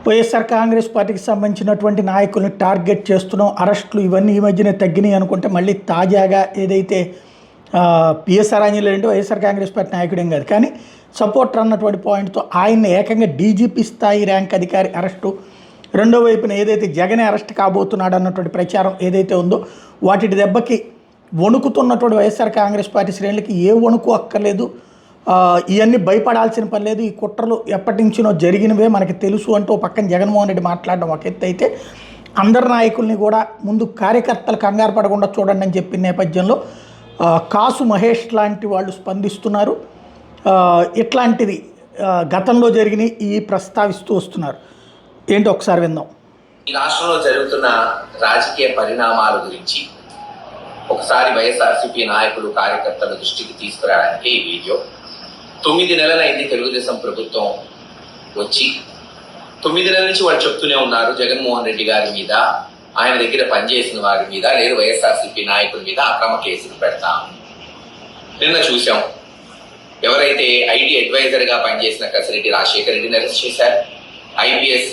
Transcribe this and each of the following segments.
వైఎస్ఆర్ కాంగ్రెస్ పార్టీకి సంబంధించినటువంటి నాయకుల్ని టార్గెట్ చేస్తున్నాం, అరెస్టులు ఇవన్నీ ఈ మధ్యనే తగ్గినాయి అనుకుంటే మళ్ళీ తాజాగా ఏదైతే పిఎస్ఆర్ ఆంజనేయులు అంటే వైఎస్ఆర్ కాంగ్రెస్ పార్టీ నాయకుడేం కాదు, కానీ సపోర్టర్ అన్నటువంటి పాయింట్తో ఆయన ఏకంగా డీజీపీ స్థాయి ర్యాంక్ అధికారి అరెస్టు, రెండో వైపున ఏదైతే జగనే అరెస్ట్ కాబోతున్నాడు అన్నటువంటి ప్రచారం ఏదైతే ఉందో వాటి దెబ్బకి వణుకుతున్నటువంటి వైఎస్ఆర్ కాంగ్రెస్ పార్టీ శ్రేణులకి ఏ వణుకు అక్కర్లేదు, ఇవన్నీ భయపడాల్సిన పని లేదు, ఈ కుట్రలు ఎప్పటి నుంచినో జరిగినవే మనకి తెలుసు అంటూ పక్కన జగన్మోహన్ రెడ్డి మాట్లాడడం ఒక ఎత్తు అయితే, అందరు నాయకుల్ని కూడా ముందు కార్యకర్తలు కంగారు పడకుండా చూడండి అని చెప్పిన నేపథ్యంలో కాసు మహేష్ లాంటి వాళ్ళు స్పందిస్తున్నారు. ఇట్లాంటిది గతంలో జరిగిన ఈ ప్రస్తావిస్తూ వస్తున్నారు. ఏంటో ఒకసారి విందాం. ఈ రాష్ట్రంలో జరుగుతున్న రాజకీయ పరిణామాల గురించి ఒకసారి వైఎస్ఆర్సీపీ నాయకులు కార్యకర్తల దృష్టికి తీసుకురావడానికి ఈ వీడియో. 9 నెలలైంది తెలుగుదేశం ప్రభుత్వం వచ్చి. 9 నెలల నుంచి వాళ్ళు చెప్తూనే ఉన్నారు జగన్మోహన్ రెడ్డి గారి మీద, ఆయన దగ్గర పనిచేసిన వారి మీద, లేదు వైఎస్ఆర్సీపీ నాయకుల మీద అక్రమ కేసులు పెడతాం. నిన్న చూసాం, ఎవరైతే ఐటీ అడ్వైజర్గా పనిచేసిన కసిరెడ్డి రాజశేఖర రెడ్డిని అరెస్ట్ చేశారు, ఐపీఎస్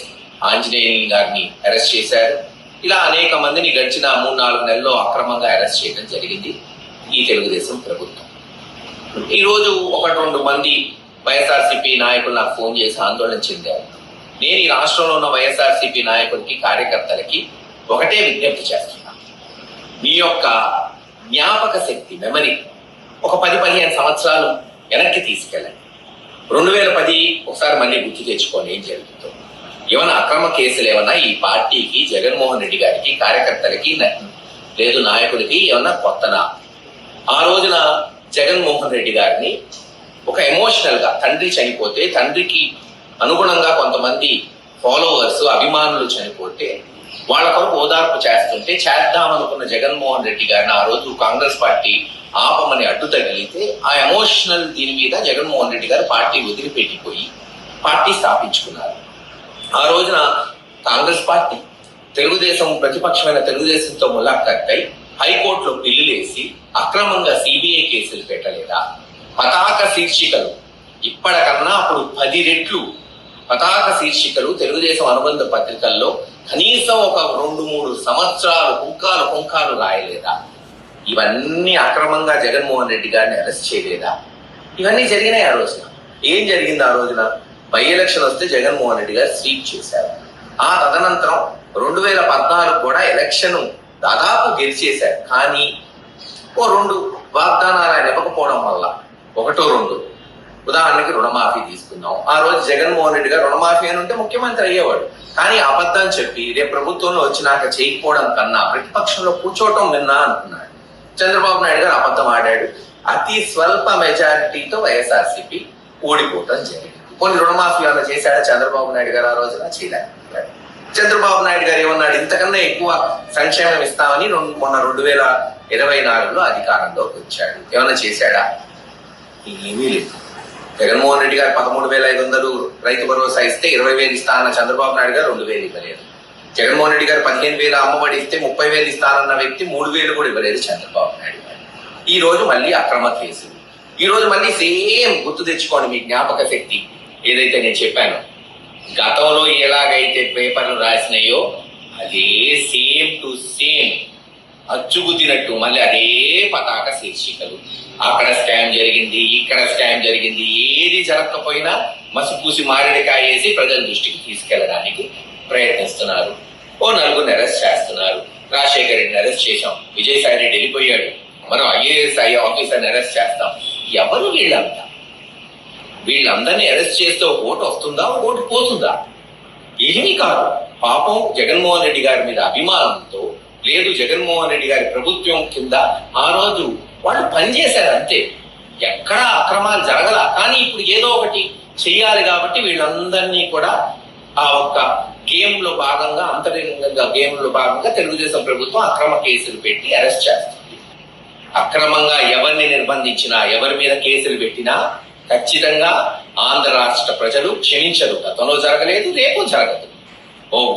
ఆంజనేయులు గారిని అరెస్ట్ చేశారు. ఇలా అనేక మందిని గడిచిన 3-4 నెలల్లో అక్రమంగా అరెస్ట్ చేయడం జరిగింది ఈ తెలుగుదేశం ప్రభుత్వం. ఈరోజు 1-2 మంది వైఎస్ఆర్సీపీ నాయకులు నాకు ఫోన్ చేసి ఆందోళన చెందారు. నేను ఈ రాష్ట్రంలో ఉన్న వైఎస్ఆర్సీపీ నాయకులకి, కార్యకర్తలకి ఒకటే విజ్ఞప్తి చేస్తున్నాను. మీ యొక్క జ్ఞాపక శక్తి, మెమరీ ఒక 10-15 సంవత్సరాలు వెనక్కి తీసుకెళ్ళండి. 2010 ఒకసారి మళ్ళీ గుర్తు తెచ్చుకోండి ఏం జరుగుతుందో. ఏమైనా అక్రమ కేసులు ఏమన్నా ఈ పార్టీకి, జగన్మోహన్ రెడ్డి గారికి, కార్యకర్తలకి, లేదు నాయకులకి ఏమన్నా కొత్తనా? ఆ రోజున జగన్మోహన్ రెడ్డి గారిని ఒక ఎమోషనల్గా, తండ్రి చనిపోతే, తండ్రికి అనుగుణంగా కొంతమంది ఫాలోవర్స్, అభిమానులు చనిపోతే వాళ్ళ కొరకు ఓదార్పు చేద్దామనుకున్న జగన్మోహన్ రెడ్డి గారిని ఆ రోజు కాంగ్రెస్ పార్టీ ఆపమని అడ్డు తగిలితే ఆ ఎమోషనల్ దీని మీద జగన్మోహన్ రెడ్డి గారు పార్టీ వదిలిపెట్టిపోయి పార్టీ స్థాపించుకున్నారు. ఆ రోజున కాంగ్రెస్ పార్టీ తెలుగుదేశం, ప్రతిపక్షమైన తెలుగుదేశంతో ములాఖత్తై హైకోర్టులో బిల్లులు వేసి అక్రమంగా సిబిఐ కేసులు పెట్టలేదా? పతాక శీర్షికలు ఇప్పటికన్నా అప్పుడు 10 రెట్లు పతాక శీర్షికలు తెలుగుదేశం అనుబంధ పత్రికల్లో కనీసం ఒక 2-3 సంవత్సరాలు పుంకాలు రాయలేదా? ఇవన్నీ అక్రమంగా జగన్మోహన్ రెడ్డి గారిని అరెస్ట్ చేయలేదా? ఇవన్నీ జరిగినాయి. ఆ రోజున ఏం జరిగింది? ఆ రోజున బై ఎలక్షన్ వస్తే జగన్మోహన్ రెడ్డి గారు స్వీప్ చేశారు. ఆ తదనంతరం 2014 కూడా ఎలక్షన్ దాదాపు గెలిచేశారు. కానీ 2 వాగ్దానాలు ఆయన ఇవ్వకపోవడం వల్ల, 1-2 ఉదాహరణకి రుణమాఫీ తీసుకుందాం. ఆ రోజు జగన్మోహన్ రెడ్డి గారు రుణమాఫీ అని ఉంటే ముఖ్యమంత్రి అయ్యేవాడు. కానీ అబద్ధం చెప్పి రేపు ప్రభుత్వంలో వచ్చినాక చేయకపోవడం కన్నా ప్రతిపక్షంలో కూర్చోవటం విన్నా అనుకున్నాడు. చంద్రబాబు నాయుడు గారు అబద్ధం ఆడాడు. అతి స్వల్ప మెజారిటీతో వైఎస్ఆర్సీపీ ఓడిపోవటం జరిగింది. కొన్ని రుణమాఫీ అలా చేశాడా చంద్రబాబు నాయుడు గారు? ఆ రోజున చేయలేకపోయాడు. చంద్రబాబు నాయుడు గారు ఏమన్నాడు? ఇంతకన్నా ఎక్కువ సంక్షేమం ఇస్తామని మొన్న 2024లో అధికారంలోకి వచ్చాడు. ఏమన్నా చేశాడా? ఏమీ లేదు. జగన్మోహన్ రెడ్డి గారు 13,500 రైతు భరోసా ఇస్తే 20,000 ఇస్తా అన్న చంద్రబాబు నాయుడు గారు 2,000 ఇవ్వలేదు. జగన్మోహన్ రెడ్డి గారు 15,000 అమ్మఒడి ఇస్తే 30,000 ఇస్తానన్న వ్యక్తి 3,000 కూడా ఇవ్వలేదు చంద్రబాబు నాయుడు గారు. ఈ రోజు మళ్ళీ అక్రమ కేసులు. ఈ రోజు మళ్ళీ సేమ్ గుర్తు తెచ్చుకోండి మీ జ్ఞాపక శక్తి. ఏదైతే నేను చెప్పాను, గతంలో ఎలాగైతే పేపర్లు రాసినాయో అదే సేమ్ టు సేమ్ అచ్చుగుద్దినట్టు మళ్ళీ అదే పతాక శీర్షికలు. అక్కడ స్కామ్ జరిగింది, ఇక్కడ స్కామ్ జరిగింది, ఏది జరగకపోయినా మసిపూసి మారేడుకాయ వేసి ప్రజల దృష్టికి తీసుకెళ్లడానికి ప్రయత్నిస్తున్నారు. 4 అరెస్ట్ చేస్తున్నారు. రాజశేఖర రెడ్డిని అరెస్ట్ చేశాం, విజయసాయి రెడ్డి వెళ్ళిపోయాడు, మనం ఐఏఎస్ ఆఫీసర్ని అరెస్ట్ చేస్తాం. ఎవరు వీళ్ళంతా? వీళ్ళందరినీ అరెస్ట్ చేస్తే ఓటు వస్తుందా, ఓటు పోతుందా? ఏమీ కాదు. పాపం జగన్మోహన్ రెడ్డి గారి మీద అభిమానంతో, లేదు జగన్మోహన్ రెడ్డి గారి ప్రభుత్వం కింద ఆ రోజు వాళ్ళు పనిచేశారు అంతే. ఎక్కడా అక్రమాలు జరగల. కానీ ఇప్పుడు ఏదో ఒకటి చెయ్యాలి కాబట్టి వీళ్ళందరినీ కూడా ఆ ఒక్క గేమ్లో భాగంగా, అంతరంగంగా గేమ్లో భాగంగా తెలుగుదేశం ప్రభుత్వం అక్రమ కేసులు పెట్టి అరెస్ట్ చేస్తుంది. అక్రమంగా ఎవరిని నిర్బంధించినా, ఎవరి మీద కేసులు పెట్టినా ఖచ్చితంగా ఆంధ్ర రాష్ట్ర ప్రజలు క్షమించరు. గతంలో జరగలేదు, రేపు జరగదు.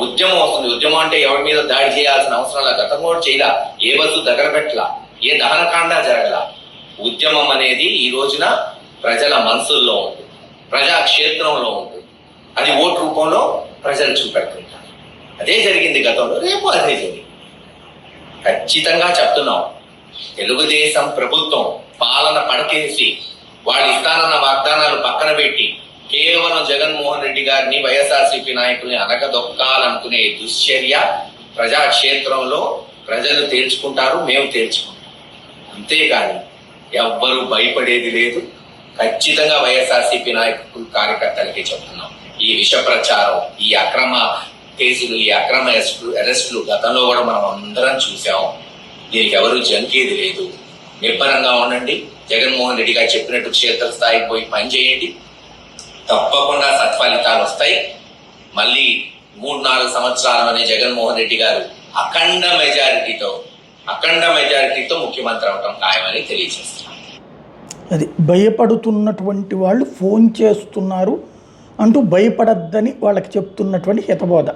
ఉద్యమం వస్తుంది. ఉద్యమం అంటే ఎవరి మీద దాడి చేయాల్సిన అవసరం లేదు. గతం కూడా చేయలా, ఏ బస్సు దగ్గర పెట్టలా, ఏ దహనకాండ జరగల. ఉద్యమం అనేది ఈ రోజున ప్రజల మనసుల్లో ఉంటుంది, ప్రజాక్షేత్రంలో ఉంటుంది. అది ఓటు రూపంలో ప్రజలు చూపెడుతుంటారు. అదే జరిగింది గతంలో, రేపు అదే జరిగింది. ఖచ్చితంగా చెప్తున్నాం, తెలుగుదేశం ప్రభుత్వం పాలన పడకేసి వాళ్ళు ఇస్తానన్న వాగ్దానాలు పక్కన పెట్టి కేవలం జగన్మోహన్ రెడ్డి గారిని, వైఎస్ఆర్సీపీ నాయకుల్ని అనగదొక్కాలనుకునే దుశ్చర్య ప్రజాక్షేత్రంలో ప్రజలు తేల్చుకుంటారు, మేము తేల్చుకుంటాం. అంతేగాని ఎవ్వరూ భయపడేది లేదు. ఖచ్చితంగా వైఎస్ఆర్సీపీ నాయకులు, కార్యకర్తలకి చెప్తున్నాం, ఈ విష ప్రచారం, ఈ అక్రమ కేసులు, ఈ అక్రమ అరెస్టులు గతంలో కూడా మనం అందరం చూసాం. దీనికి ఎవరు జంకేది లేదు. నిబ్బరంగా ఉండండి. జగన్మోహన్ రెడ్డి గారు చెప్పినట్టు క్షేత్రస్థాయికి పోయి పనిచేయండి. తప్పకుండా సత్ఫలితాలు వస్తాయి. మళ్ళీ 3-4 సంవత్సరాలలోనే జగన్మోహన్ రెడ్డి గారు అఖండ మెజారిటీతో ముఖ్యమంత్రి అవటం ఖాయమని తెలియజేస్తున్నారు. అది భయపడుతున్నటువంటి వాళ్ళు ఫోన్ చేస్తున్నారు అంటూ భయపడద్దని వాళ్ళకి చెప్తున్నటువంటి హితబోధ.